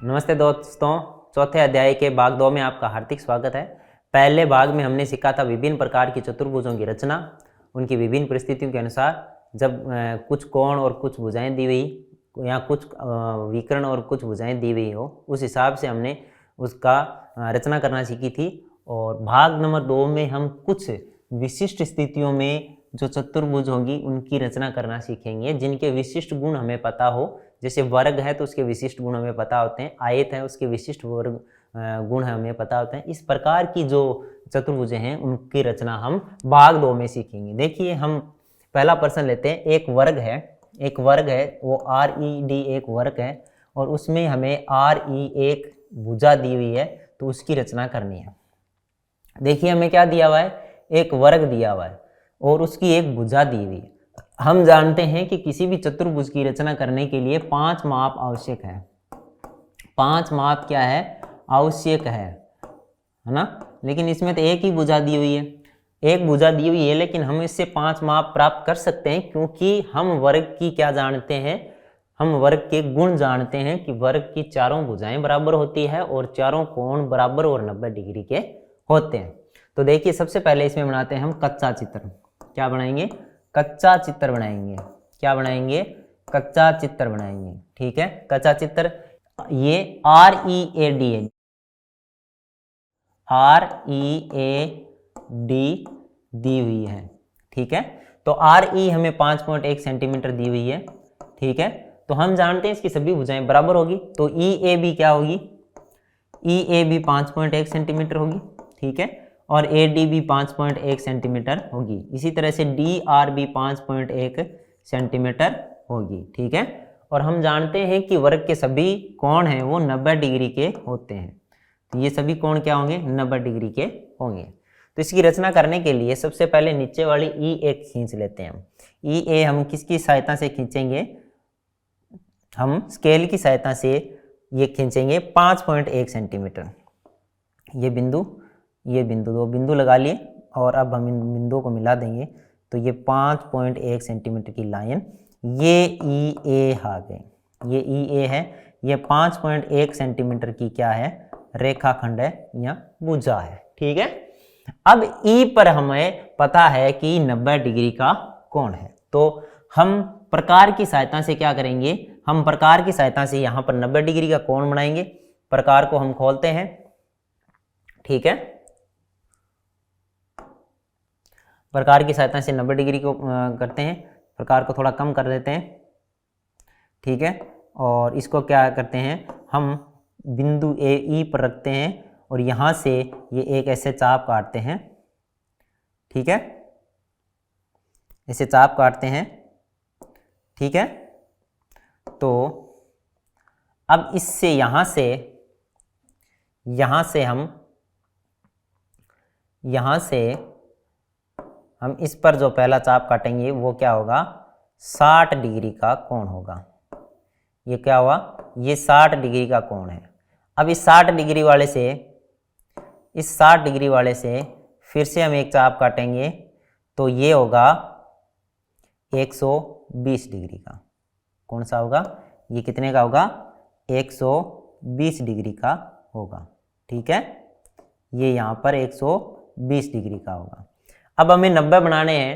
नमस्ते दोस्तों, चौथे अध्याय के भाग 2 में आपका हार्दिक स्वागत है। पहले भाग में हमने सीखा था विभिन्न प्रकार की चतुर्भुजों की रचना, उनकी विभिन्न परिस्थितियों के अनुसार जब कुछ कोण और कुछ भुजाएं दी हुई या कुछ विकर्ण और कुछ भुजाएं दी हुई हो, उस हिसाब से हमने उसका रचना करना सीखी थी। और भाग नंबर 2 में हम कुछ विशिष्ट स्थितियों में जो चतुर्भुज होंगी उनकी रचना करना सीखेंगे, जिनके विशिष्ट गुण हमें पता हो। जैसे वर्ग है तो उसके विशिष्ट गुण हमें पता होते हैं, आयत है उसके विशिष्ट वर्ग गुण हमें पता होते हैं। इस प्रकार की जो चतुर्भुजें हैं उनकी रचना हम भाग 2 में सीखेंगे। देखिए, हम पहला प्रश्न लेते हैं। एक वर्ग है वो RED एक वर्ग है और उसमें हमें RE एक भुजा दी हुई है, तो उसकी रचना करनी है। देखिए, हमें क्या दिया हुआ है, एक वर्ग दिया हुआ है और उसकी एक भुजा दी हुई है। हम जानते हैं कि किसी भी चतुर्भुज की रचना करने के लिए 5 माप आवश्यक है। 5 माप क्या है, आवश्यक है ना। लेकिन इसमें तो एक ही भुजा दी हुई है, एक भुजा दी हुई है, लेकिन हम इससे 5 माप प्राप्त कर सकते हैं, क्योंकि हम वर्ग की क्या जानते हैं, हम वर्ग के गुण जानते हैं कि वर्ग की चारों भुजाएं बराबर होती है और चारों कोण बराबर और 90 डिग्री के होते हैं। तो देखिए, सबसे पहले इसमें बनाते हैं हम कच्चा चित्र। क्या बनाएंगे, कच्चा चित्र बनाएंगे। क्या बनाएंगे, कच्चा चित्र बनाएंगे। ठीक है, कच्चा चित्र ये READ है, READ दी हुई है। ठीक है, तो RE हमें 5.1 सेंटीमीटर दी हुई है। ठीक है, तो हम जानते हैं इसकी सभी भुजाएं बराबर होगी, तो EAB क्या होगी, EAB 5.1 सेंटीमीटर होगी। ठीक है, और ADB 5.1 सेंटीमीटर होगी। इसी तरह से DRB 5.1 सेंटीमीटर होगी। ठीक है, और हम जानते हैं कि वर्ग के सभी कोण हैं वो 90 डिग्री के होते हैं, तो ये सभी कोण क्या होंगे, 90 डिग्री के होंगे। तो इसकी रचना करने के लिए सबसे पहले नीचे वाली EA खींच लेते हैं हम। EA हम किसकी सहायता से खींचेंगे, हम स्केल की सहायता से ये खींचेंगे 5.1 सेंटीमीटर। ये बिंदु दो बिंदु लगा लिए और अब हम इन बिंदुओं को मिला देंगे, तो ये 5.1 सेंटीमीटर की लाइन, ये EA आ गई, ये EA है, ये 5.1 सेंटीमीटर की क्या है, रेखाखंड है या भुजा है। ठीक है, अब E पर हमें पता है कि 90 डिग्री का कोण है, तो हम प्रकार की सहायता से क्या करेंगे, हम प्रकार की सहायता से यहाँ पर 90 डिग्री का कोण बनाएंगे। प्रकार को हम खोलते हैं। ठीक है, प्रकार की सहायता से 90 डिग्री को करते हैं, प्रकार को थोड़ा कम कर देते हैं। ठीक है, और इसको क्या करते हैं, हम बिंदु E पर रखते हैं और यहाँ से ये एक ऐसे चाप काटते हैं। ठीक है, ऐसे चाप काटते हैं। ठीक है, तो अब इससे यहाँ से हम इस पर जो पहला चाप काटेंगे वो क्या होगा, 60 डिग्री का कोण होगा। ये क्या हुआ, ये 60 डिग्री का कोण है। अब इस 60 डिग्री वाले से फिर से हम एक चाप काटेंगे, तो ये होगा 120 डिग्री का। कौन सा होगा, ये कितने का होगा, 120 डिग्री का होगा। ठीक है, ये यहाँ पर 120 डिग्री का होगा। अब हमें 90 बनाने हैं,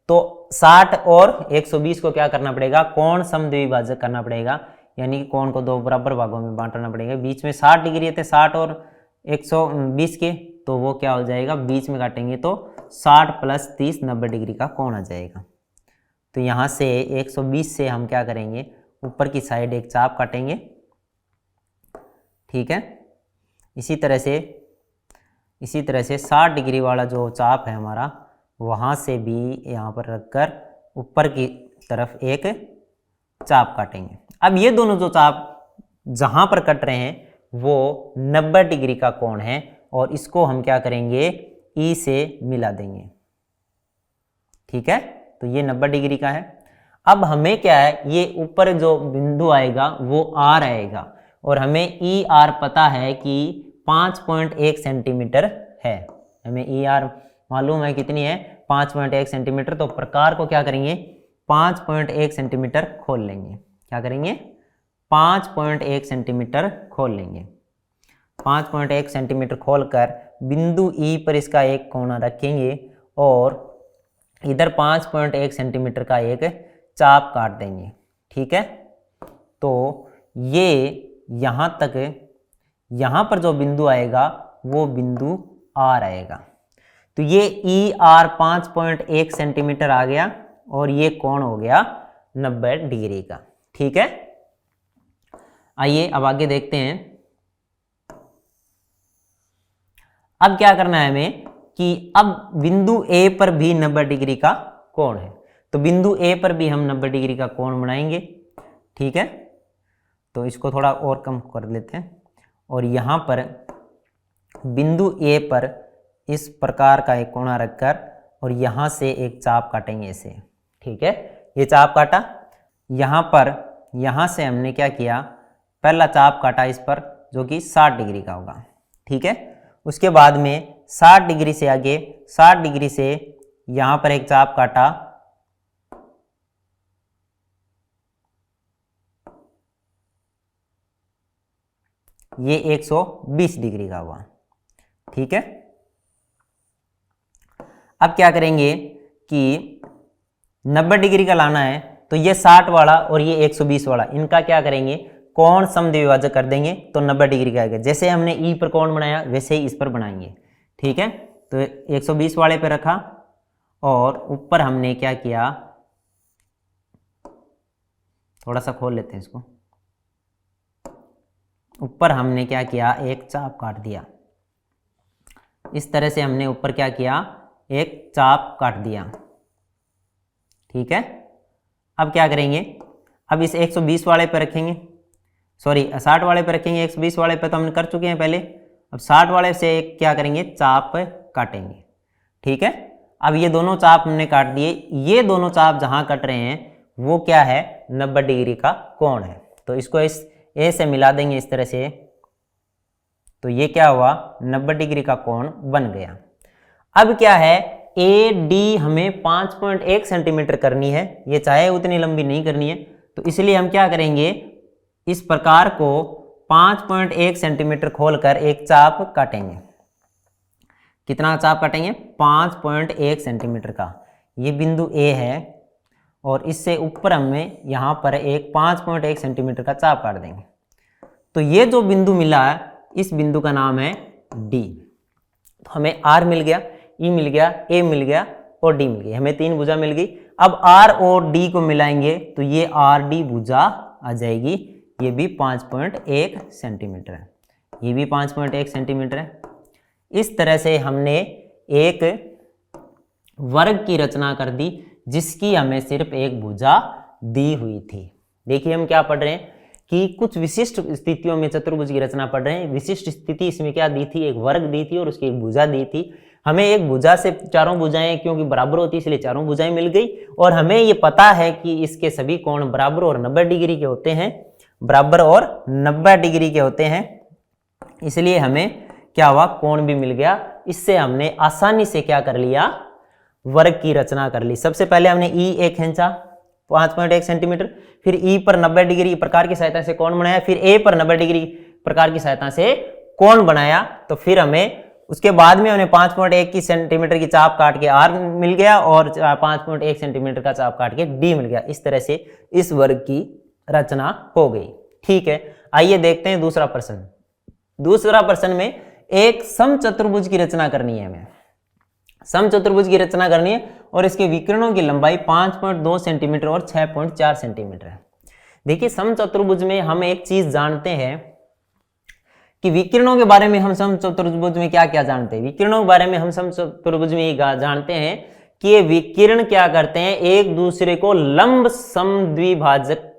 तो 60 और 120 को क्या करना पड़ेगा, कोण समद्विभाजक करना पड़ेगा, यानी कि कोण को दो बराबर भागों में बांटना पड़ेगा। बीच में 60 डिग्री थे, 60 और 120 के, तो वो क्या हो जाएगा, बीच में काटेंगे तो 60 + 30 90 डिग्री का कोण आ जाएगा। तो यहाँ से 120 से हम क्या करेंगे, ऊपर की साइड एक चाप काटेंगे। ठीक है, इसी तरह से 60 डिग्री वाला जो चाप है हमारा, वहाँ से भी यहाँ पर रखकर ऊपर की तरफ एक चाप काटेंगे। अब ये दोनों जो चाप जहाँ पर कट रहे हैं वो 90 डिग्री का कोण है और इसको हम क्या करेंगे, E से मिला देंगे। ठीक है, तो ये 90 डिग्री का है। अब हमें क्या है, ये ऊपर जो बिंदु आएगा वो R आएगा और हमें ER पता है कि 5.1 सेंटीमीटर है। हमें ER मालूम है कितनी है, 5.1 सेंटीमीटर। तो प्रकार को क्या करेंगे, 5.1 सेंटीमीटर खोल लेंगे। क्या करेंगे, 5.1 सेंटीमीटर खोल लेंगे। 5.1 सेंटीमीटर खोलकर बिंदु ई पर इसका एक कोना रखेंगे और इधर 5.1 सेंटीमीटर का एक चाप काट देंगे। ठीक है, तो ये यहाँ तक, यहाँ पर जो बिंदु आएगा वो बिंदु आर आएगा। तो ये ई आर 5.1 सेंटीमीटर आ गया और ये कोण हो गया 90 डिग्री का। ठीक है, आइए अब आगे देखते हैं। अब क्या करना है हमें कि अब बिंदु ए पर भी 90 डिग्री का कोण है, तो बिंदु ए पर भी हम 90 डिग्री का कोण बनाएंगे। ठीक है, तो इसको थोड़ा और कम कर लेते हैं और यहाँ पर बिंदु ए पर इस प्रकार का एक कोना रखकर और यहाँ से एक चाप काटेंगे ऐसे। ठीक है, ये चाप काटा, यहाँ पर यहाँ से हमने क्या किया, पहला चाप काटा इस पर जो कि 60 डिग्री का होगा। ठीक है, उसके बाद में 60 डिग्री से आगे 60 डिग्री से यहाँ पर एक चाप काटा, ये 120 डिग्री का हुआ। ठीक है, अब क्या करेंगे कि 90 डिग्री का लाना है, तो ये 60 वाला और ये 120 वाला, इनका क्या करेंगे, कोण समद्विभाजक कर देंगे तो 90 डिग्री का आएगा। जैसे हमने ई पर कोण बनाया वैसे ही इस पर बनाएंगे। ठीक है, तो 120 वाले पे रखा और ऊपर हमने क्या किया, थोड़ा सा खोल लेते हैं इसको, ऊपर हमने क्या किया, एक चाप काट दिया। इस तरह से हमने ऊपर क्या किया, एक चाप काट दिया। ठीक है, अब क्या करेंगे, अब इस 120 वाले पे रखेंगे, सॉरी 60 वाले पे रखेंगे, 120 वाले पे तो हमने कर चुके हैं पहले। अब 60 वाले से एक क्या करेंगे, चाप काटेंगे। ठीक है, अब ये दोनों चाप हमने काट दिए, ये दोनों चाप जहां कट रहे हैं वो क्या है, 90 डिग्री का कोण है। तो इसको इस ए से मिला देंगे इस तरह से, तो ये क्या हुआ, 90 डिग्री का कोण बन गया। अब क्या है, ए डी हमें 5.1 सेंटीमीटर करनी है, ये चाहे उतनी लंबी नहीं करनी है, तो इसलिए हम क्या करेंगे, इस प्रकार को 5.1 सेंटीमीटर खोलकर एक चाप काटेंगे। कितना चाप काटेंगे, 5.1 सेंटीमीटर का। ये बिंदु ए है और इससे ऊपर हमें यहाँ पर एक 5.1 सेंटीमीटर का चाप काट देंगे। तो ये जो बिंदु मिला है, इस बिंदु का नाम है डी। तो हमें आर मिल गया, ई मिल गया, ए मिल गया और डी मिल गई, हमें 3 भुजा मिल गई। अब आर और डी को मिलाएंगे तो ये आर डी भुजा आ जाएगी, ये भी 5.1 सेंटीमीटर है, ये भी 5.1 सेंटीमीटर है। इस तरह से हमने एक वर्ग की रचना कर दी जिसकी हमें सिर्फ एक भुजा दी हुई थी। देखिए हम क्या पढ़ रहे हैं कि कुछ विशिष्ट स्थितियों में चतुर्भुज की रचना पढ़ रहे हैं। विशिष्ट स्थिति इसमें क्या दी थी, एक वर्ग दी थी और उसकी एक भुजा दी थी। हमें एक भुजा से चारों भुजाएं क्योंकि बराबर होती है इसलिए चारों भुजाएं मिल गई, और हमें ये पता है कि इसके सभी कोण बराबर और 90 डिग्री के होते हैं, बराबर और 90 डिग्री के होते हैं, इसलिए हमें क्या हुआ, कोण भी मिल गया। इससे हमने आसानी से क्या कर लिया, वर्ग की रचना कर ली। सबसे पहले हमने ई एक खींचा 5.1 सेंटीमीटर, फिर ई पर 90 डिग्री प्रकार की सहायता से कोण बनाया, फिर ए पर 90 डिग्री प्रकार की सहायता से कोण बनाया, तो फिर हमें उसके बाद में हमने 5.1 की सेंटीमीटर की चाप काट के आर मिल गया और 5.1 सेंटीमीटर का चाप काट के डी मिल गया। इस तरह से इस वर्ग की रचना हो गई। ठीक है, आइए देखते हैं दूसरा प्रश्न। दूसरा प्रश्न में एक समचतुर्भुज की रचना करनी है, हमें समचतुर्भुज की रचना करनी है और इसके विकर्णों की लंबाई 5.2 सेंटीमीटर और 6.4 सेंटीमीटर है। देखिए समचतुर्भुज में हम एक चीज जानते हैं कि विकिरणों के बारे में हम समचतुर्भुज में क्या क्या जानते हैं। विकिरणों के बारे में हम समचतुर्भुज में ये जानते हैं कि ये विकिरण क्या करते हैं, एक दूसरे को लंब समद्विभाजित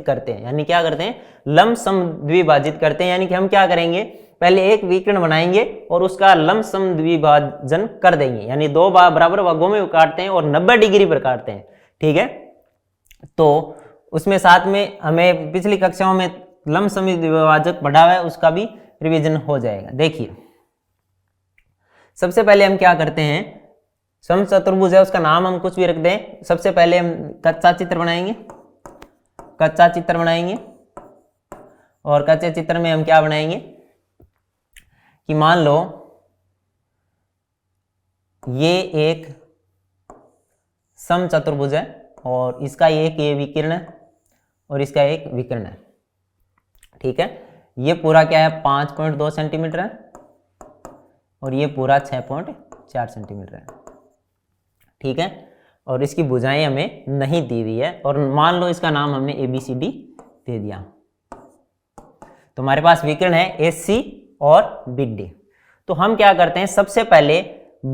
करते हैं। यानी क्या करते हैं, लंब समद्विभाजित करते हैं। यानी कि हम क्या करेंगे, पहले एक विकिरण बनाएंगे और उसका लंब समद्विभाजन कर देंगे, यानी दो बराबर भागों में काटते हैं और 90 डिग्री पर काटते हैं। ठीक है, तो उसमें साथ में हमें पिछली कक्षाओं में लंब समद्विभाजक पढ़ा हुआ है, उसका भी रिवीजन हो जाएगा। देखिए सबसे पहले हम क्या करते हैं, समचतुर्भुज है उसका नाम हम कुछ भी रख दें। सबसे पहले हम कच्चा चित्र बनाएंगे, कच्चा चित्र बनाएंगे। और कच्चे चित्र में हम क्या बनाएंगे कि मान लो ये एक समचतुर्भुज है और इसका एक ये विकर्ण है और इसका एक विकर्ण है, ठीक है। ये पूरा क्या है 5.2 सेंटीमीटर है और ये पूरा 6.4 सेंटीमीटर है, ठीक है। और इसकी भुजाएं हमें नहीं दी हुई है और मान लो इसका नाम हमने ABCD दे दिया। तो हमारे पास विकर्ण है AC और BD। तो हम क्या करते हैं, सबसे पहले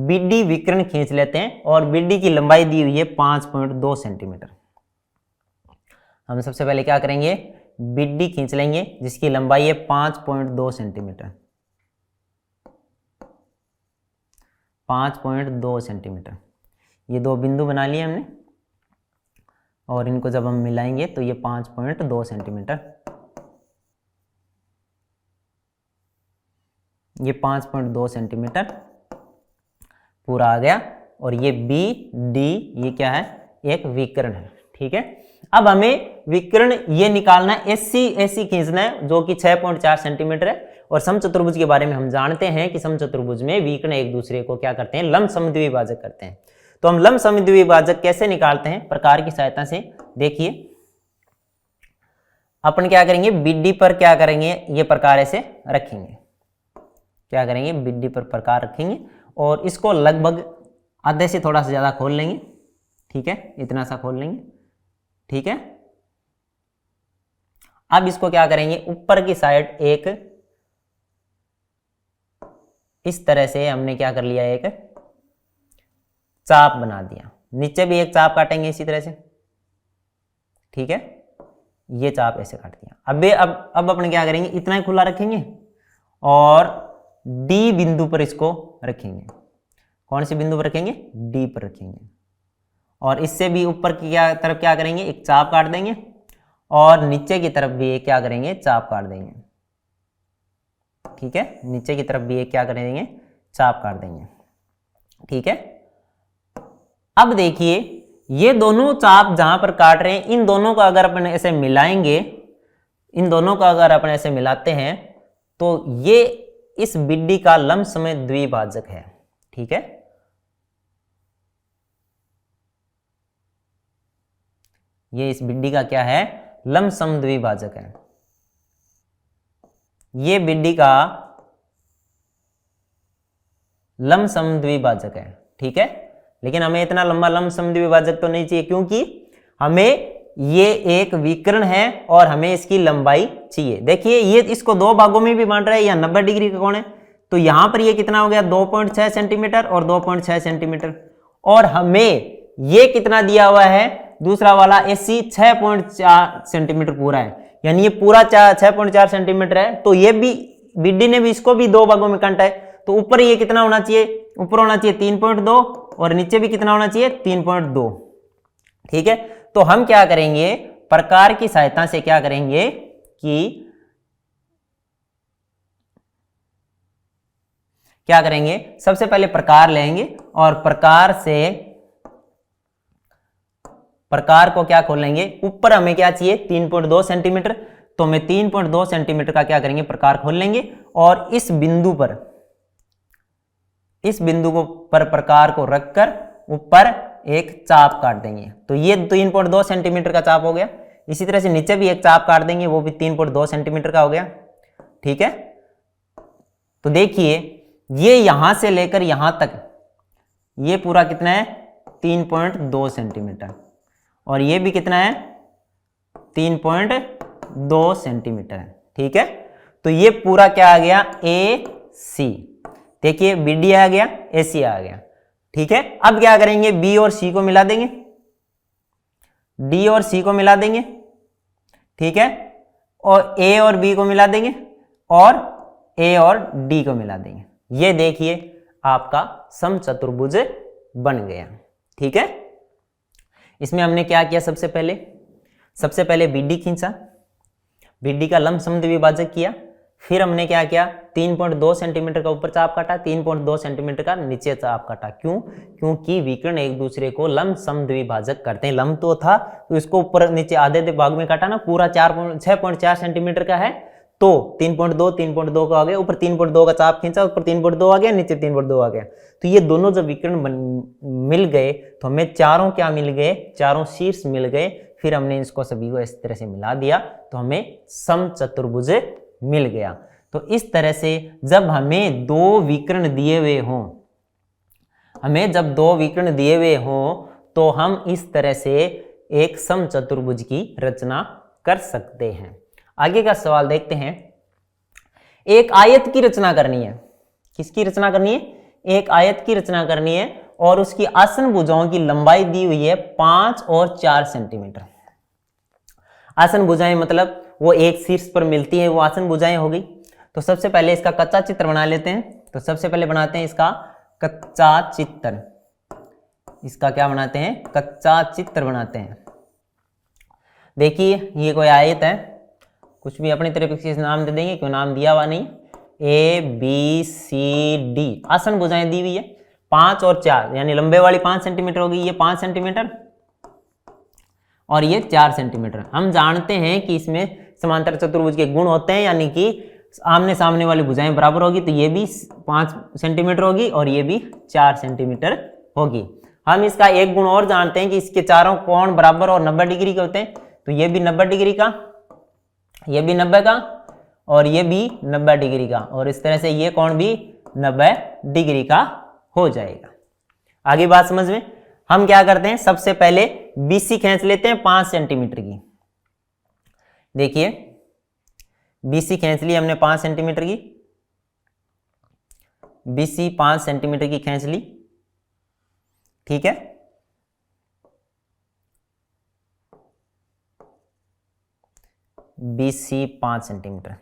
BD विकर्ण खींच लेते हैं और BD की लंबाई दी हुई है 5.2 सेंटीमीटर। हम सबसे पहले क्या करेंगे, BD खींच लेंगे जिसकी लंबाई है 5.2 सेंटीमीटर, 5.2 सेंटीमीटर। ये दो बिंदु बना लिए हमने और इनको जब हम मिलाएंगे तो ये 5.2 सेंटीमीटर, ये 5.2 सेंटीमीटर पूरा आ गया। और ये BD ये क्या है, एक विकर्ण है, ठीक है। अब हमें विकर्ण ये निकालना है, AC खींचना है जो कि 6.4 सेंटीमीटर है। और समचतुर्भुज के बारे में हम जानते हैं कि समचतुर्भुज में विकर्ण एक दूसरे को क्या करते हैं, लंब समद्विभाजक करते हैं। तो हम लंब समद्विभाजक कैसे निकालते हैं, प्रकार की सहायता से। देखिए अपन क्या करेंगे, BD पर क्या करेंगे, ये प्रकार ऐसे रखेंगे, क्या करेंगे BD पर प्रकार रखेंगे और इसको लगभग आधे से थोड़ा सा ज्यादा खोल लेंगे, ठीक है, इतना सा खोल लेंगे, ठीक है। अब इसको क्या करेंगे, ऊपर की साइड एक इस तरह से हमने क्या कर लिया, एक चाप बना दिया, नीचे भी एक चाप काटेंगे इसी तरह से, ठीक है। ये चाप ऐसे काट दिया। अब अपन क्या करेंगे, इतना ही खुला रखेंगे और D बिंदु पर इसको रखेंगे। कौन से बिंदु पर रखेंगे, D पर रखेंगे। और इससे भी ऊपर की तरफ क्या करेंगे, एक चाप काट देंगे और नीचे की तरफ भी एक क्या करेंगे, चाप काट देंगे, ठीक है। नीचे की तरफ भी एक क्या कर देंगे, चाप काट देंगे, ठीक है। अब देखिए ये दोनों चाप जहां पर काट रहे हैं, इन दोनों को अगर अपन ऐसे मिलाएंगे, इन दोनों को अगर अपन ऐसे मिलाते हैं तो ये इस BD का लंब समद्विभाजक है, ठीक है। ये इस BD का क्या है, लंब समद्विभाजक है। ये BD का लंब समद्विभाजक है, ठीक है। लेकिन हमें इतना लंबा लंब समद्विभाजक तो नहीं चाहिए क्योंकि हमें ये एक विकर्ण है और हमें इसकी लंबाई चाहिए। देखिए ये इसको दो भागों में भी बांट रहा है, या 90 डिग्री का कोण है, तो यहां पर ये कितना हो गया 2.6 सेंटीमीटर और 2.6 सेंटीमीटर। और हमें ये कितना दिया हुआ है, दूसरा वाला AC 6.4 सेंटीमीटर पूरा है, यानी ये पूरा 6.4 सेंटीमीटर है। तो ये भी BD ने भी इसको भी दो भागों में काटा है, तो ऊपर ये कितना होना चाहिए, ऊपर होना चाहिए 3.2 और नीचे भी कितना होना चाहिए 3.2, ठीक है। तो हम क्या करेंगे, प्रकार की सहायता से क्या करेंगे कि क्या करेंगे, सबसे पहले प्रकार लेंगे और प्रकार से प्रकार को क्या खोलेंगे, ऊपर हमें क्या चाहिए 3.2 सेंटीमीटर, तो हमें 3.2 सेंटीमीटर का क्या करेंगे, प्रकार खोल लेंगे और इस बिंदु पर, इस बिंदु को पर प्रकार को रखकर ऊपर एक चाप काट देंगे। तो ये 3.2 सेंटीमीटर का चाप हो गया। इसी तरह से नीचे भी एक चाप काट देंगे, वो भी 3.2 सेंटीमीटर का हो गया, ठीक है। तो देखिए ये यहां से लेकर यहां तक ये पूरा कितना है 3.2 सेंटीमीटर और ये भी कितना है 3.2 सेंटीमीटर है, ठीक है। तो ये पूरा क्या आ गया AC, देखिए BD आ गया, AC आ गया, ठीक है। अब क्या करेंगे, B और C को मिला देंगे, D और C को मिला देंगे, ठीक है। और A और B को मिला देंगे और A और D को मिला देंगे। ये देखिए आपका समचतुर्भुज बन गया, ठीक है। इसमें हमने क्या किया, सबसे पहले BD खींचा, BD का लंब समद्विभाजक किया, फिर हमने क्या किया 3.2 सेंटीमीटर का ऊपर चाप काटा, 3.2 सेंटीमीटर का नीचे चाप काटा। क्यों, क्योंकि विकर्ण एक दूसरे को लंब समद्विभाजक करते हैं। लंब तो था तो इसको ऊपर नीचे आधे भाग में काटा ना, पूरा 6.4 सेंटीमीटर का है तो 3.2 3.2 का आ गया, ऊपर 3.2 का चाप खींचा, ऊपर 3.2 आ गया, नीचे 3.2 आ गया। तो ये दोनों जब विकर्ण मिल गए तो हमें चारों क्या मिल गए, चारों शीर्ष मिल गए। फिर हमने इसको सभी को इस तरह से मिला दिया तो हमें समचतुर्भुज मिल गया। तो इस तरह से जब हमें दो विकर्ण दिए हुए हों, हमें जब दो विकर्ण दिए हुए हों तो हम इस तरह से एक समचतुर्भुज की रचना कर सकते हैं। आगे का सवाल देखते हैं। एक आयत की रचना करनी है। किसकी रचना करनी है? एक आयत की रचना करनी है और उसकी आसन भुजाओं की लंबाई दी हुई है 5 और 4 सेंटीमीटर। आसन भुजाएं मतलब वो एक शीर्ष पर मिलती है, वो आसन भुजाएं हो गई। तो सबसे पहले इसका कच्चा चित्र बना लेते हैं। तो सबसे पहले बनाते हैं इसका कच्चा चित्र। इसका क्या बनाते हैं? कच्चा चित्र बनाते हैं। देखिए ये कोई आयत है, कुछ भी अपनी तरफ से नाम दे देंगे, क्यों नाम दिया हुआ नहीं। ABCD आसन भुजाएं दी हुई है 5 और 4, यानी लंबे वाली 5 सेंटीमीटर होगी, ये 5 सेंटीमीटर और ये 4 सेंटीमीटर। हम जानते हैं कि इसमें समांतर चतुर्भुज के गुण होते हैं, यानी कि आमने सामने वाली भुजाएं बराबर होगी, तो ये भी 5 सेंटीमीटर होगी और ये भी 4 सेंटीमीटर होगी। हम इसका एक गुण और जानते हैं कि इसके चारों कोण बराबर और 90 डिग्री के होते हैं। तो ये भी 90 डिग्री का, ये भी 90 का और ये भी 90 डिग्री का, और इस तरह से ये कोण भी 90 डिग्री का हो जाएगा। आगे बात समझ में। हम क्या करते हैं, सबसे पहले BC खींच लेते हैं 5 सेंटीमीटर की। देखिए BC खींच ली हमने 5 सेंटीमीटर की, BC 5 सेंटीमीटर की खींच ली, ठीक है। BC 5 सेंटीमीटर,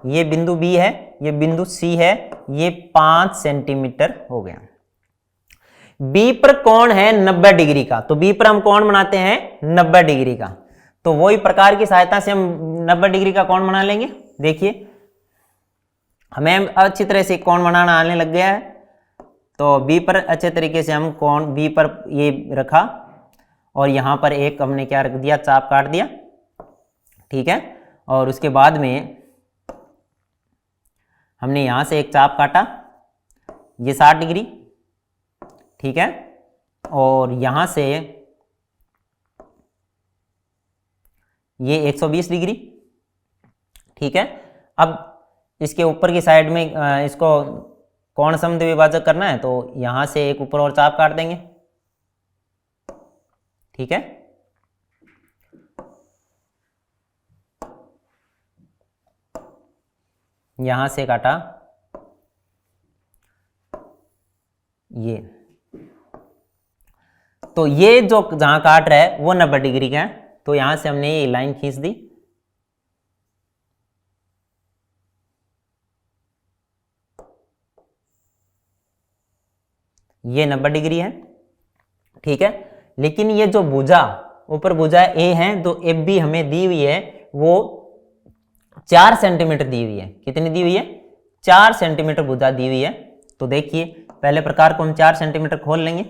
ये बिंदु B है, ये बिंदु C है, ये 5 सेंटीमीटर हो गया। B पर कोण है 90 डिग्री का, तो B पर हम कोण बनाते हैं 90 डिग्री का। तो वही प्रकार की सहायता से हम 90 डिग्री का कोण बना लेंगे। देखिए हमें अच्छी तरह से कोण बनाना आने लग गया है। तो B पर अच्छे तरीके से हम कोण B पर ये रखा और यहाँ पर एक हमने क्या रख दिया, चाप काट दिया, ठीक है। और उसके बाद में हमने यहाँ से एक चाप काटा, ये 60 डिग्री, ठीक है। और यहाँ से ये 120 डिग्री, ठीक है। अब इसके ऊपर की साइड में इसको कोण समद्विभाजक करना है, तो यहाँ से एक ऊपर और चाप काट देंगे, ठीक है। यहाँ से काटा ये, तो ये जो जहां काट रहा है वो 90 डिग्री का है। तो यहां से हमने ये लाइन खींच दी, ये 90 डिग्री है, ठीक है। लेकिन ये जो भुजा ऊपर भुजा A है, तो AB हमें दी हुई है वो 4 सेंटीमीटर दी हुई है। कितनी दी हुई है? 4 सेंटीमीटर भुजा दी हुई है। तो देखिए पहले प्रकार को हम 4 सेंटीमीटर खोल लेंगे,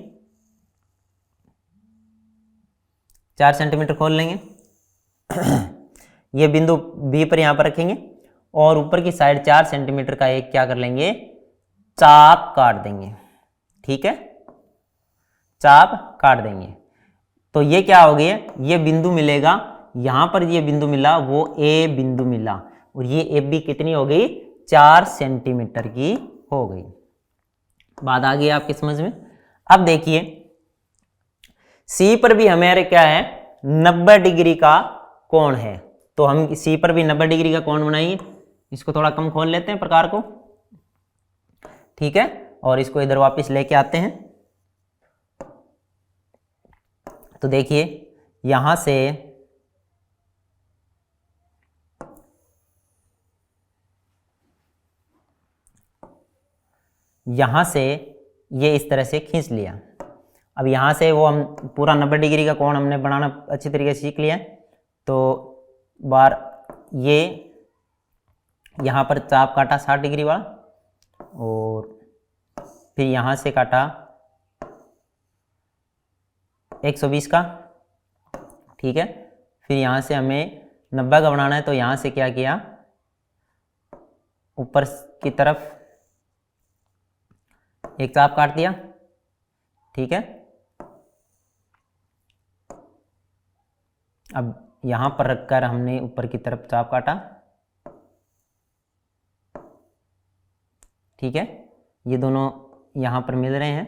4 सेंटीमीटर खोल लेंगे। ये बिंदु B पर यहां पर रखेंगे और ऊपर की साइड 4 सेंटीमीटर का एक क्या कर लेंगे, चाप काट देंगे, ठीक है। चाप काट देंगे तो ये क्या हो गया, ये बिंदु मिलेगा, यहां पर ये बिंदु मिला, वो A बिंदु मिला, और ये AB कितनी हो गई, 4 सेंटीमीटर की हो गई। बात आ गई आपकी समझ में। अब देखिए C पर भी हमारे क्या है, 90 डिग्री का कोण है। तो हम C पर भी 90 डिग्री का कोण बनाएंगे। इसको थोड़ा कम खोल लेते हैं प्रकार को, ठीक है। और इसको इधर वापस लेके आते हैं। तो देखिए यहां से ये इस तरह से खींच लिया। अब यहाँ से वो हम पूरा 90 डिग्री का कोण हमने बनाना अच्छी तरीके से सीख लिया। तो बार ये यहाँ पर चाप काटा 60 डिग्री वाला, और फिर यहाँ से काटा 120 का, ठीक है। फिर यहाँ से हमें 90 का बनाना है, तो यहाँ से क्या किया, ऊपर की तरफ एक चाप काट दिया, ठीक है। अब यहां पर रखकर हमने ऊपर की तरफ चाप काटा, ठीक है। ये दोनों यहां पर मिल रहे हैं,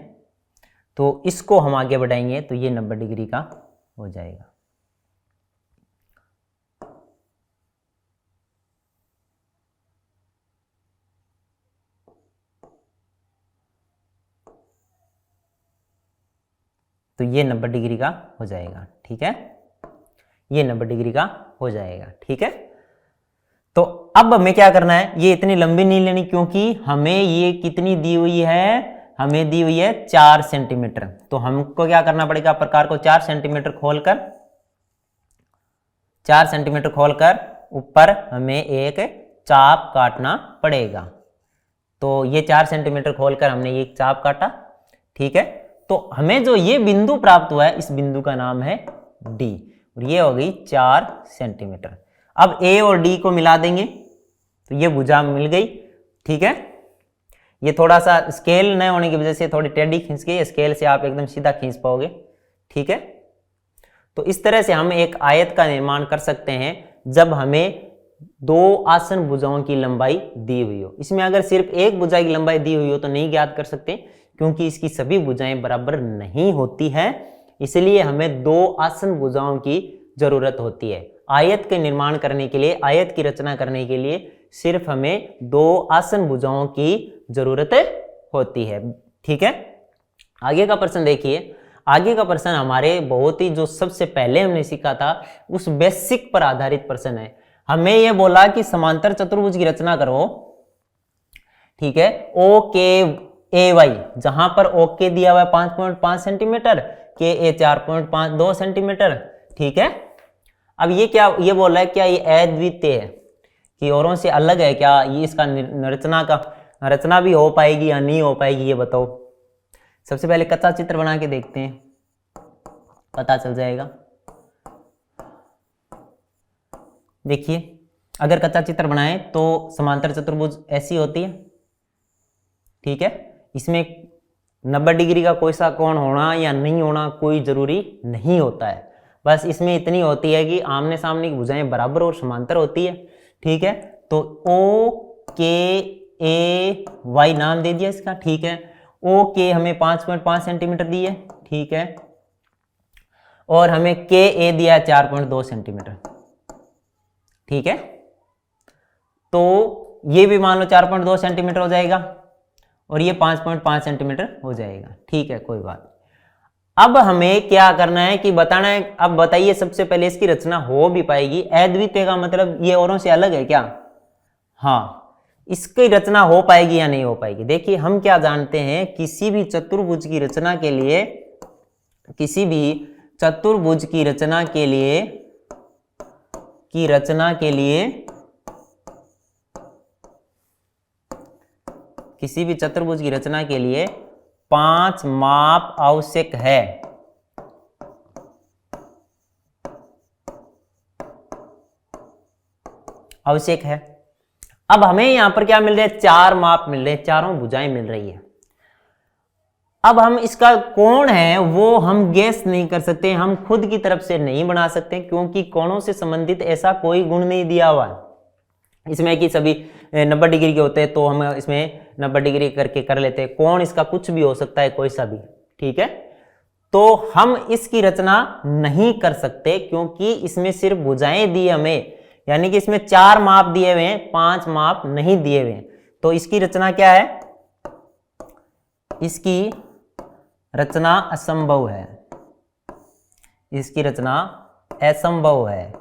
तो इसको हम आगे बढ़ाएंगे तो ये 90 डिग्री का हो जाएगा। तो ये 90 डिग्री का हो जाएगा, ठीक है। ये 90 डिग्री का हो जाएगा, ठीक है। तो अब हमें क्या करना है, ये इतनी लंबी नहीं लेनी, क्योंकि हमें ये कितनी दी हुई है, हमें दी हुई है 4 सेंटीमीटर। तो हमको क्या करना पड़ेगा, प्रकार को 4 सेंटीमीटर खोलकर, 4 सेंटीमीटर खोलकर ऊपर हमें एक चाप काटना पड़ेगा। तो ये 4 सेंटीमीटर खोलकर हमने एक चाप काटा, ठीक है। तो हमें जो ये बिंदु प्राप्त हुआ है, इस बिंदु का नाम है डी, और ये हो गई 4 सेंटीमीटर। अब ए और डी को मिला देंगे तो ये भुजा मिल गई, ठीक है। ये थोड़ा सा स्केल न होने की वजह से थोड़ी टेढ़ी खींच के, स्केल से आप एकदम सीधा खींच पाओगे, ठीक है। तो इस तरह से हम एक आयत का निर्माण कर सकते हैं जब हमें 2 आसन भुजाओं की लंबाई दी हुई हो। इसमें अगर सिर्फ एक भुजा की लंबाई दी हुई हो तो नहीं ज्ञात कर सकते, क्योंकि इसकी सभी भुजाएं बराबर नहीं होती है, इसलिए हमें 2 आसन भुजाओं की जरूरत होती है। आयत के निर्माण करने के लिए, आयत की रचना करने के लिए सिर्फ हमें 2 आसन भुजाओं की जरूरत होती है, ठीक है। आगे का प्रश्न देखिए। आगे का प्रश्न हमारे बहुत ही जो सबसे पहले हमने सीखा था उस बेसिक पर आधारित प्रश्न है। हमें यह बोला कि समांतर चतुर्भुज की रचना करो, ठीक है। ओ के ए वाई, जहां पर ओ के दिया हुआ है 5.5 सेंटीमीटर, के ए 4.52 सेंटीमीटर, ठीक है। अब ये क्या, ये बोल रहा है क्या ये अद्वितीय है कि औरों से अलग है क्या, ये इसका रचना भी हो पाएगी या नहीं हो पाएगी, ये बताओ। सबसे पहले कच्चा चित्र बना के देखते हैं, पता चल जाएगा। देखिए, अगर कच्चा चित्र बनाए तो समांतर चतुर्भुज ऐसी होती है, ठीक है। इसमें 90 डिग्री का कोई सा कोण होना या नहीं होना कोई जरूरी नहीं होता है, बस इसमें इतनी होती है कि आमने सामने की भुजाएं बराबर और समांतर होती है, ठीक है। तो ओ के ए वाई नाम दे दिया इसका, ठीक है। ओ के हमें 5.5 सेंटीमीटर दी है, ठीक है, और हमें के ए दिया है 4.2 सेंटीमीटर, ठीक है। तो ये भी मान लो 4.2 सेंटीमीटर हो जाएगा और ये 5.5 सेंटीमीटर हो जाएगा, ठीक है, कोई बात। अब हमें क्या करना है कि बताना है, अब बताइए सबसे पहले इसकी रचना हो भी पाएगी। अद्वितीय का मतलब ये औरों से अलग है क्या, हाँ, इसकी रचना हो पाएगी या नहीं हो पाएगी। देखिए, हम क्या जानते हैं, किसी भी चतुर्भुज की रचना के लिए, किसी भी चतुर्भुज की रचना के लिए, किसी भी चतुर्भुज की रचना के लिए 5 माप आवश्यक है। आवश्यक है। अब हमें यहां पर क्या मिल रहा है, 4 माप मिल रहे हैं, चारों भुजाएं मिल रही है। अब हम इसका कोण है वो हम गेस नहीं कर सकते, हम खुद की तरफ से नहीं बना सकते, क्योंकि कोणों से संबंधित ऐसा कोई गुण नहीं दिया हुआ इसमें कि सभी 90 डिग्री के होते हैं, तो हम इसमें 90 डिग्री करके कर लेते हैं। कोण इसका कुछ भी हो सकता है, कोई सा भी, ठीक है। तो हम इसकी रचना नहीं कर सकते, क्योंकि इसमें सिर्फ भुजाएं दी हमें, यानी कि इसमें 4 माप दिए हुए हैं, 5 माप नहीं दिए हुए हैं। तो इसकी रचना क्या है, इसकी रचना असंभव है, इसकी रचना असंभव है,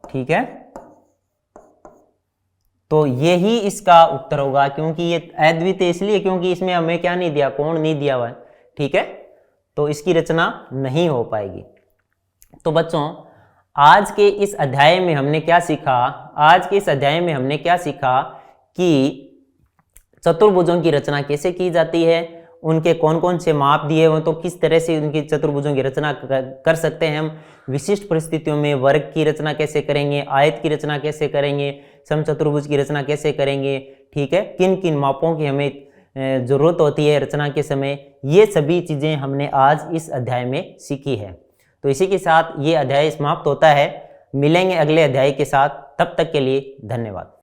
ठीक है। तो यही इसका उत्तर होगा, क्योंकि ये अद्वितीय इसलिए क्योंकि इसमें हमें क्या नहीं दिया, कोण नहीं दिया हुआ है, ठीक है। तो इसकी रचना नहीं हो पाएगी। तो बच्चों, आज के इस अध्याय में हमने क्या सीखा, आज के इस अध्याय में हमने क्या सीखा कि चतुर्भुजों की रचना कैसे की जाती है, उनके कौन कौन से माप दिए हुए, तो किस तरह से उनकी चतुर्भुजों की रचना कर सकते हैं हम। विशिष्ट परिस्थितियों में वर्ग की रचना कैसे करेंगे, आयत की रचना कैसे करेंगे, समचतुर्भुज की रचना कैसे करेंगे, ठीक है, किन किन मापों की हमें जरूरत होती है रचना के समय, ये सभी चीजें हमने आज इस अध्याय में सीखी है। तो इसी के साथ ये अध्याय समाप्त होता है। मिलेंगे अगले अध्याय के साथ, तब तक के लिए धन्यवाद।